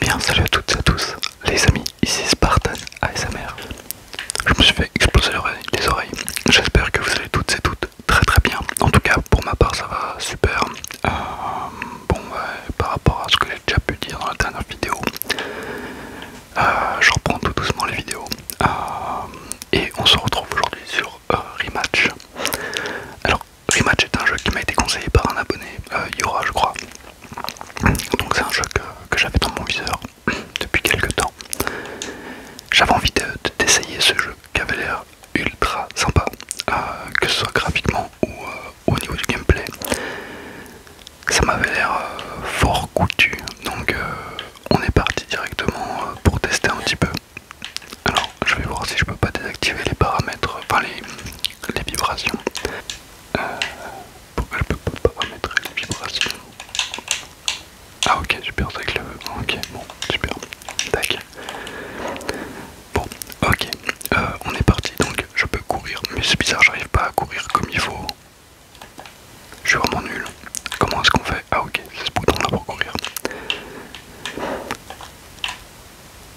bien, salut à toutes et à tous, les amis, ici Spartan ASMR. Je me suis fait exploser les oreilles. J'espère que vous allez toutes et toutes très très bien. En tout cas, pour ma part, ça va super. Par rapport à ce que j'ai déjà pu dire dans la dernière vidéo, je reprends tout doucement les vidéos. Et on se retrouve aujourd'hui sur Rematch. Alors, Rematch est un jeu qui m'a été conseillé par un abonné, Yora je crois. Donc c'est un jeu que j'avais dans mon viseur depuis quelques temps. J'avais envie d'essayer ce jeu qui avait l'air ultra sympa, que ce soit graphiquement ou au niveau du gameplay. Ça m'avait l'air fort goûtu, donc on est parti directement pour tester un petit peu. Alors je vais voir si je peux pas désactiver les paramètres, enfin les vibrations. Pourquoi je peux pas paramétrer les vibrations? Ah ok, super, c'est avec le... Ok, bon, super, tac. Bon, ok, on est parti, donc je peux courir, mais c'est bizarre, j'arrive pas à courir comme il faut. Je suis vraiment nul. Comment est-ce qu'on fait? Ah ok, c'est ce bouton là pour courir.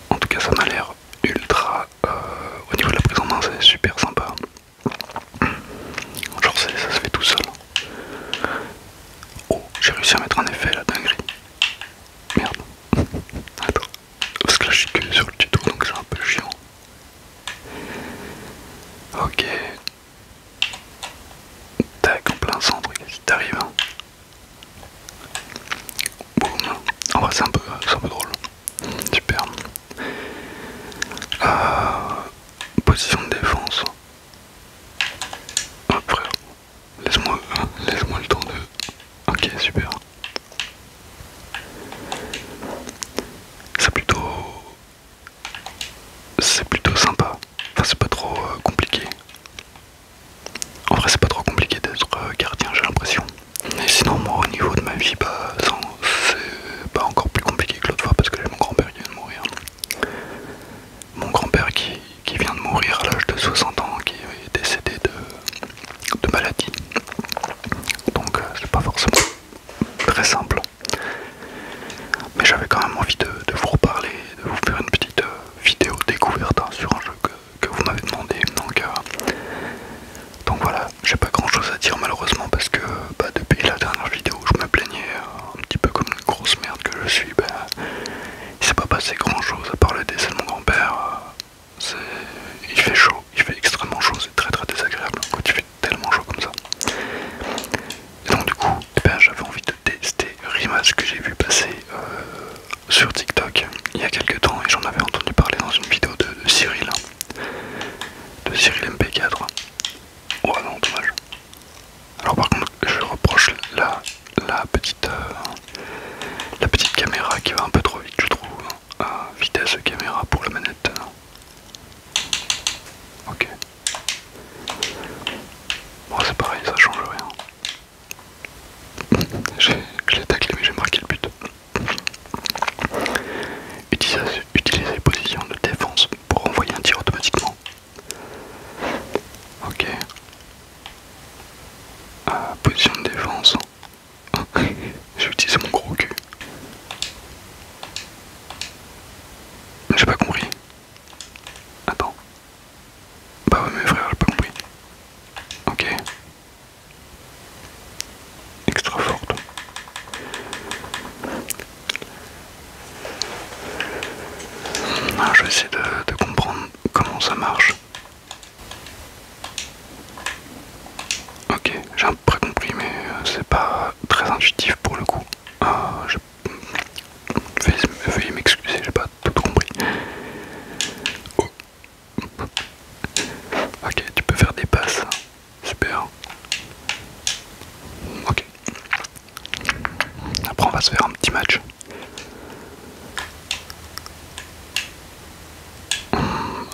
En tout cas, ça m'a l'air ultra... au niveau de la prise en main, c'est super sympa. Genre ça se fait tout seul. Oh, j'ai réussi à mettre un effet, la dinguerie. Merde. Attends. Parce que là je suis que sur le tuto, donc c'est un peu chiant. Ok. Tac, en plein centre, qu'est-ce qui t'arrive? Boum. En vrai c'est un peu drôle. Super. Position de défense. Hop frère. Laisse-moi le temps de... Ok, super. C'est plutôt sympa. Enfin c'est pas trop compliqué. En vrai c'est pas trop compliqué d'être gardien, j'ai l'impression. Mais sinon moi au niveau de ma vie, bah c'est pas encore plus compliqué que l'autre fois parce que j'ai mon grand-père qui vient de mourir. Mon grand-père qui vient de mourir à l'âge de 60 ans, qui est décédé de maladie. Donc c'est pas forcément très simple. Mais j'avais quand même envie de vous reparler, de vous faire une petite vidéo découverte sur un jeu que vous m'avez demandé. Donc voilà, j'ai pas grand chose à dire malheureusement parce que depuis la dernière vidéo où je me plaignais un petit peu comme une grosse merde que je suis, il s'est pas passé grand chose à part le décès de mon grand-père. Il fait chaud, il fait extrêmement chaud, c'est très très désagréable quand il fait tellement chaud comme ça. Et donc du coup, j'avais envie de tester Rematch que j'ai vu passer sur TikTok il y a quelques temps et j'en avais entendu parler dans une vidéo de Cyril MP4. Oh non, dommage. Alors par contre, je reproche la petite caméra qui va un peu trop vite, je trouve. Vitesse caméra pour la manette. Ok. Bon, c'est pareil, ça change rien. Je l'ai taclé mais j'ai marqué le but. Utiliser position de défense pour envoyer un tir automatiquement. Ok. Position de défense. J'ai utilisé mon gros cul. J'ai pas compris. Attends. Bah ouais mais frère, j'ai pas compris. Ok. Extra forte. Je vais essayer de comprendre comment ça marche. Ok, j'ai un peu compris mais c'est pas très intuitif pour le coup. Veuillez m'excuser, j'ai pas tout compris. Oh. Ok, tu peux faire des passes. Super. Ok. Après on va se faire un petit match.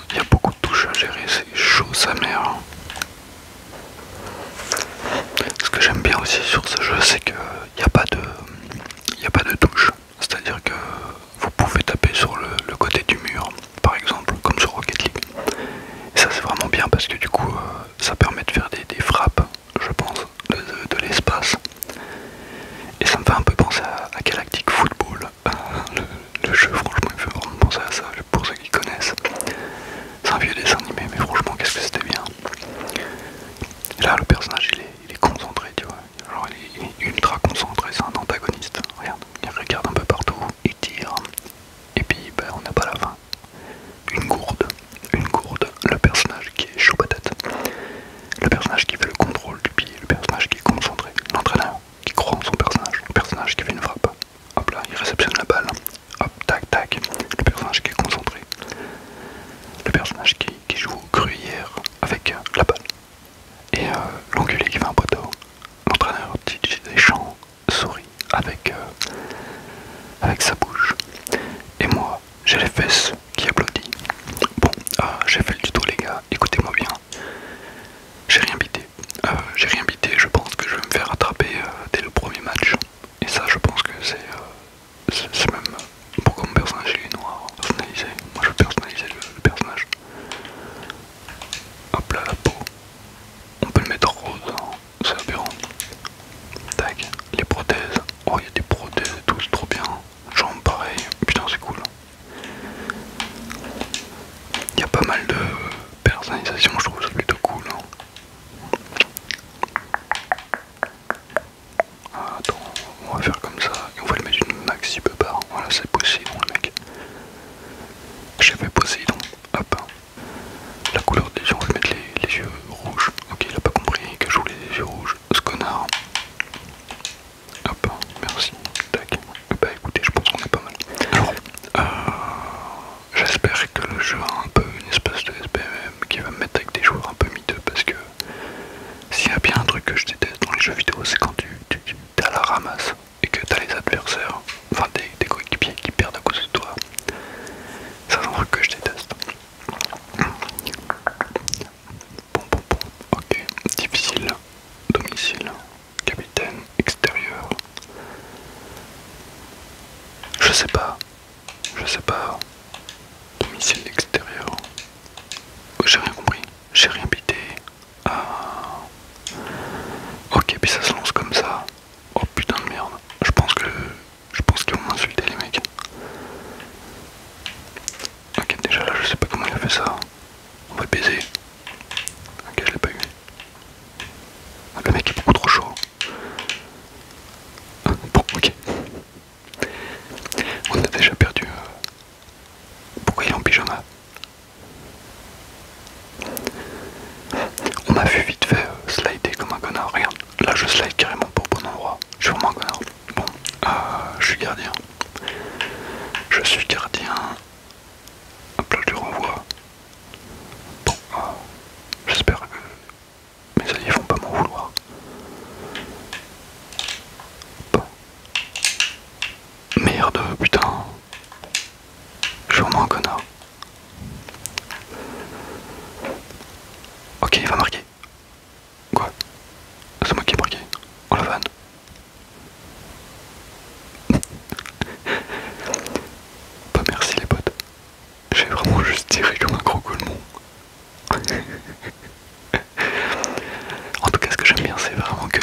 Il y a beaucoup de touches à gérer, c'est chaud sa mère. Ce que j'aime bien aussi sur ce jeu, c'est qu'il n'y a pas de touche. C'est-à-dire que vous pouvez taper sur le côté du mur, par exemple, comme sur Rocket League. Et ça c'est vraiment bien parce que du coup ça permet de faire des frappes, je pense, de l'espace. Et ça me fait un peu penser à Galactic Football, le jeu franchement. j'ai les fesses qui applaudissent. Bon, j'ai fait le tuto les gars, écoutez-moi bien. J'ai rien bité. Je pense que je vais me faire attraper dès le premier match. Et ça, je pense que c'est même pourquoi mon personnage il est noir. Personnalisé. Moi je veux personnaliser le personnage. Hop là, la peau. On peut le mettre en rose, hein. C'est aberrant. Tac, les prothèses. Oh, il y a des prothèses et tout, c'est trop bien. Jambes pareil, putain, c'est cool. Il y a pas mal de personnalisation, je trouve ça plutôt cool. Hein. Attends, on va faire comme ça et on va lui mettre une maxi beubare. Voilà, c'est Poséidon le mec. J'ai fait Poséidon, hop. La couleur des yeux, on va lui mettre les yeux rouges. Ok, il a pas compris que je voulais les yeux rouges, ce connard. Hop, merci. Tac. Bah écoutez, je pense qu'on est pas mal. Alors, j'espère que le jeu a un peu une espèce de SBM qui va me mettre avec des joueurs un peu miteux parce que s'il y a bien un truc que je déteste dans les jeux vidéo, c'est quand tu t'es à la ramasse et que t'as les adversaires, enfin des coéquipiers qui perdent à cause de toi. Ça c'est un truc que je déteste. Bon, ok. Difficile. Domicile. Capitaine. Extérieur. Je sais pas. Domicile extérieur. Oh, j'ai rien compris. J'ai rien bité. Ok, puis ça se lance comme ça. Oh putain de merde. Je pense qu'ils vont m'insulter les mecs. Ok, déjà là, je sais pas comment il a fait ça. On va le baiser. Ok, je l'ai pas eu. Le mec est beaucoup trop chaud. Bon, ok. On a déjà perdu. Pourquoi il est en pyjama? On m'a vu vite fait slider comme un connard. Regarde, là je slide carrément pas au bon endroit. Je suis vraiment un connard. Bon, je suis gardien. Hop là, je lui renvoie. Bon, j'espère que mes alliés vont pas m'en vouloir. Bon. Merde, putain. Je suis vraiment un connard. Ok, il va marquer. Quoi? C'est moi qui ai marqué. Oh la vanne. Pas merci les potes. J'ai vraiment juste tiré comme un gros golemon. En tout cas, ce que j'aime bien, c'est vraiment que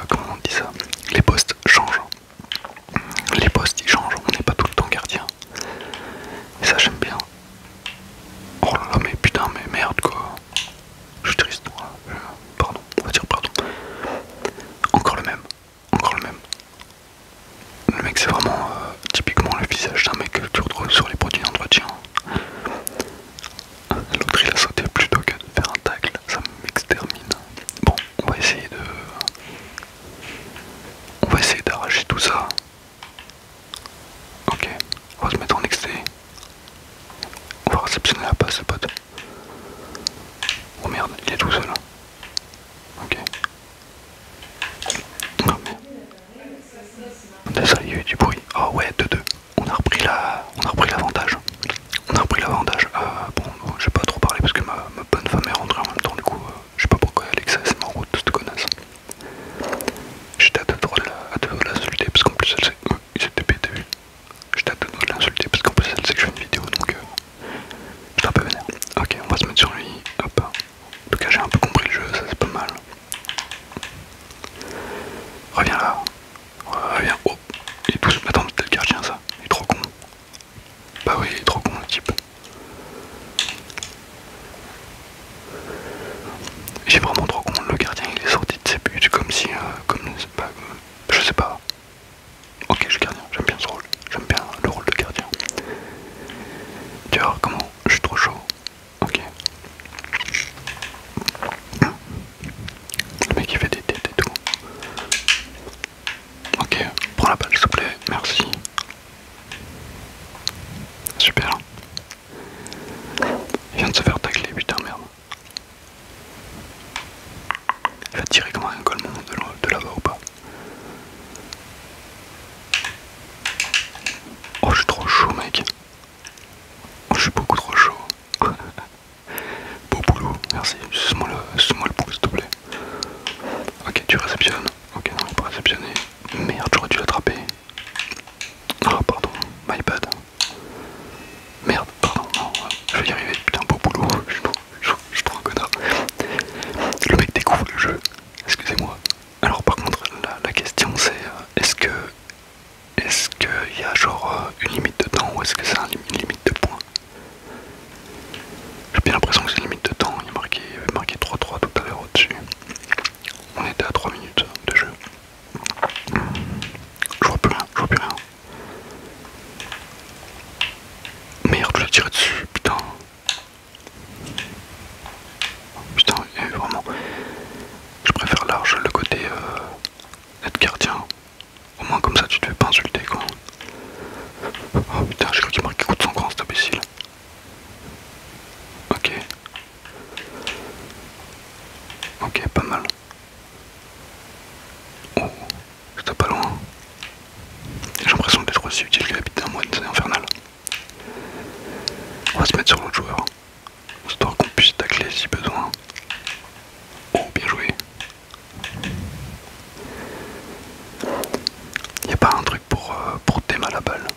comment on dit ça? Les postes changent. Les postes ils changent, on n'est pas tout le temps gardien. Et ça j'aime bien. Oh là là, mais putain, mais merde quoi. Je suis triste. Pardon, on va dire pardon. Encore le même. Le mec c'est vraiment typiquement le visage d'un mec que tu retrouves sur les produits d'entretien. L'autre il a sauté plutôt que de faire un tacle, ça m'extermine. Bon, on va essayer d'arracher tout ça. Ok, on va se mettre en XT. On va réceptionner la passe, pote. Oh merde, il est tout seul. Ok. Oh merde. Désolé, il y a eu du bruit. Oh ouais, 2-2. On a repris l'avantage. Bon, je vais pas trop parler parce que ma bonne femme est rentrée en même temps, du coup, je sais pas pourquoi Alexa c'est ma route, cette connasse. J'étais à deux doigts de l'insulter parce qu'en plus elle sait. Il s'était pété. J'étais à deux doigts de l'insulter parce qu'en plus elle sait que je fais une vidéo donc j'étais un peu vénère. Ok, on va se mettre sur lui. Hop. En tout cas, j'ai un peu compris le jeu, ça c'est pas mal. Reviens là. Reviens. Oh, il est tout. Attends, c'était le gardien ça. Il est trop con. my bad. Merde, pardon, non, je vais y arriver, putain, beau boulot, je suis trop un connard. Le mec découvre le jeu, excusez-moi. Alors par contre, la question c'est, est-ce qu'il y a genre une limite de temps ou est-ce que c'est une limite de points? J'ai bien l'impression que c'est une limite de temps, il y avait marqué 3-3 tout à l'heure au-dessus. On était à 3 minutes de jeu. Je vois plus rien, je vois plus rien. Merde, je l'ai tiré dessus, putain. Putain, vraiment. Je préfère large le côté être gardien. Au moins comme ça tu te fais pas insulter quoi. Oh putain, j'ai cru qu'il marquait coup de sang grand cet imbécile. Ok. Ok, pas mal. Oh, c'était pas loin. J'ai l'impression d'être aussi utile que la bite d'un moine, c'est infernal. On va se mettre sur l'autre joueur, histoire qu'on puisse tacler si besoin. Oh, bien joué. Y'a pas un truc pour déma la balle?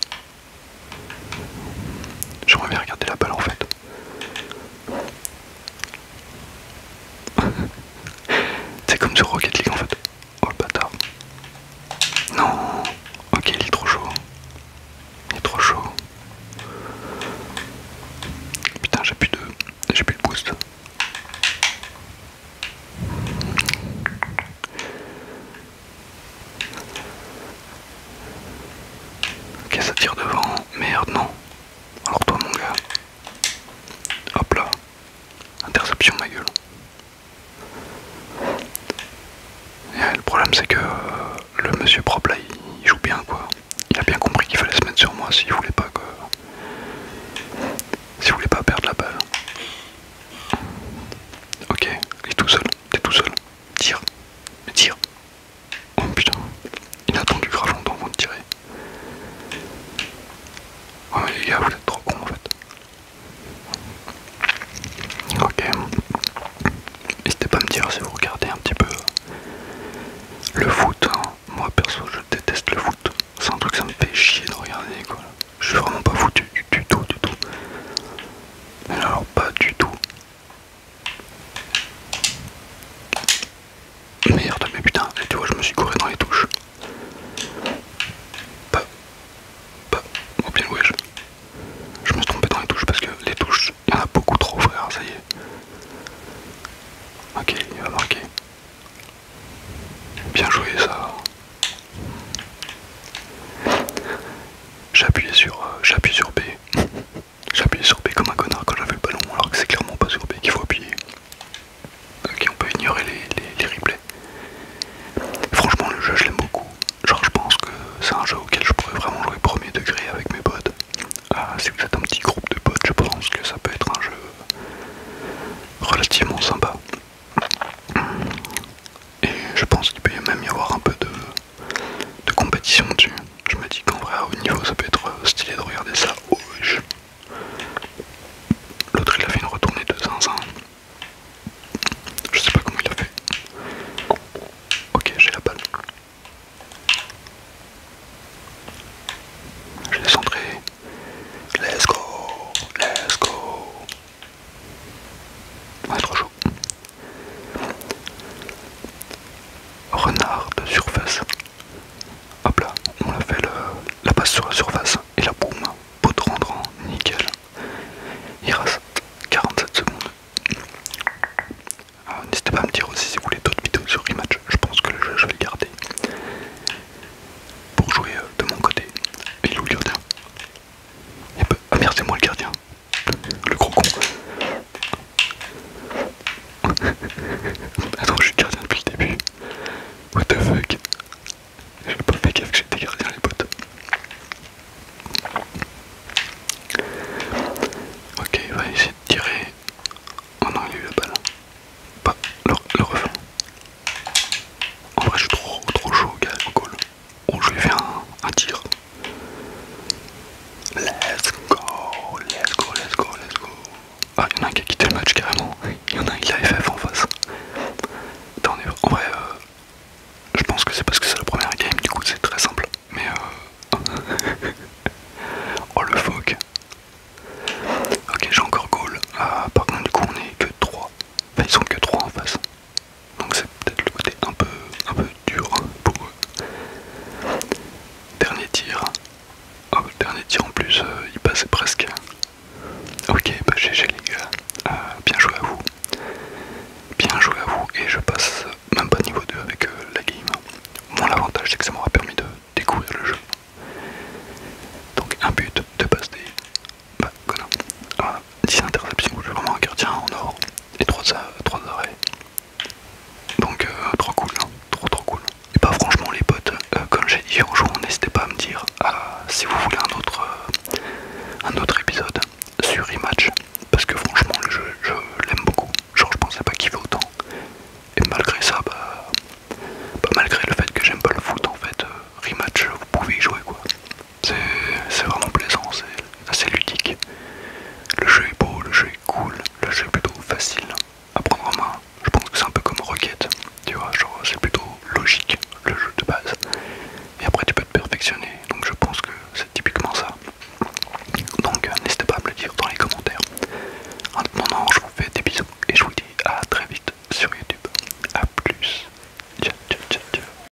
J'aimerais bien regarder la balle en fait. C'est comme sur Rocket League en fait. Oh le bâtard. Non. Ok, il est trop chaud. Il est trop chaud. Putain, j'ai plus de boost. Ok, ça tire devant. Merde, non. Alors toi mon gars. Hop là. Interception ma gueule. Et le problème c'est que le monsieur propre là il joue bien quoi. Il a bien compris qu'il fallait se mettre sur moi s'il voulait pas que. S'il voulait pas perdre la balle. Ok, il est tout seul, t'es tout seul. Tire. Mais tire. Oh putain. Il a attendu grave longtemps avant de tirer. Ouais mais les gars vous êtes trop cons en fait. Ok. N'hésitez pas à me dire si vous regardez un petit peu le foot. Hein. Moi perso je déteste le foot. C'est un truc ça me fait chier de regarder quoi. Je suis vraiment pas foutu du tout. Mais alors pas du tout. Merde mais putain, et tu vois je me suis couru dans les touches. Pas. Oh bien ouais je me suis trompé dans les touches parce que les touches, il y en a beaucoup trop frère, ça y est. Ok, il va marquer. Bien joué ça. J'ai appuyé sur B. J'ai appuyé sur B comme un connard quand j'avais le ballon alors que c'est clairement pas sur B qu'il faut appuyer. Ok, on peut ignorer les replays. Franchement le jeu je l'aime beaucoup. Genre je pense que c'est un jeu auquel je pourrais vraiment jouer premier degré avec mes potes. Si vous êtes un petit groupe de potes, je pense que ça peut être un jeu relativement sympa. Et je pense qu'il peut même y avoir un peu de compétition dessus. Je me dis qu'en vrai à haut niveau ça peut être stylé de regarder ça. Oh, l'autre il a fait une retournée de zinzin. Je sais pas comment il a fait. Ok, j'ai la balle. Je l'ai centré. Let's go. Let's go. Ouais, trop chaud. Renard de surface. Hop là, on a fait la passe sur la surface. Et la boum, pot rentrant, nickel. Il reste 47 secondes. N'hésitez pas à me dire aussi si vous voulez d'autres vidéos sur Rematch. Je pense que le jeu je vais le garder pour jouer de mon côté. Et il est où le gardien? Ah merde, c'est moi le gardien. Le gros con. Attends, je suis gardien depuis le début. What the fuck? J'ai pas fait gaffe que j'étais gardien les potes. Ok, il va essayer de tirer. Oh non, il a eu la balle. Pas le reflet. En vrai, je suis trop chaud, gars, au goal. Oh, je lui ai fait un tir. Let's go. Ah, il y en a un qui a quitté le match carrément. Il y en a un qui a FF en face. Attends, en vrai, je pense que c'est parce que c'est la première game, du coup c'est très simple. Mais dernier tir en plus, il passait presque. Ok, bah GG les gars, bien joué à vous. Bien joué à vous, et je passe même pas niveau 2 avec la game. Bon, l'avantage c'est que ça m'aura permis de découvrir le jeu. Donc un but, 2 passes D, bah connard. 10 interceptions, je suis vraiment un gardien en or, et 3 arrêts. Donc trop cool, hein. Trop cool. Et bah franchement les potes, comme j'ai dit en jouant, n'hésitez pas à me dire si vous voulez un autre épisode sur Rematch, parce que franchement le jeu je l'aime beaucoup, genre je pensais pas qu'il fait autant, et malgré ça malgré le fait que j'aime pas le foot en fait, Rematch vous pouvez y jouer quoi, c'est vraiment plaisant, c'est assez ludique, le jeu est beau, le jeu est cool, le jeu est plutôt facile à prendre en main, je pense que c'est un peu comme Rocket, tu vois, genre c'est plutôt logique le jeu de base, et après tu peux te perfectionner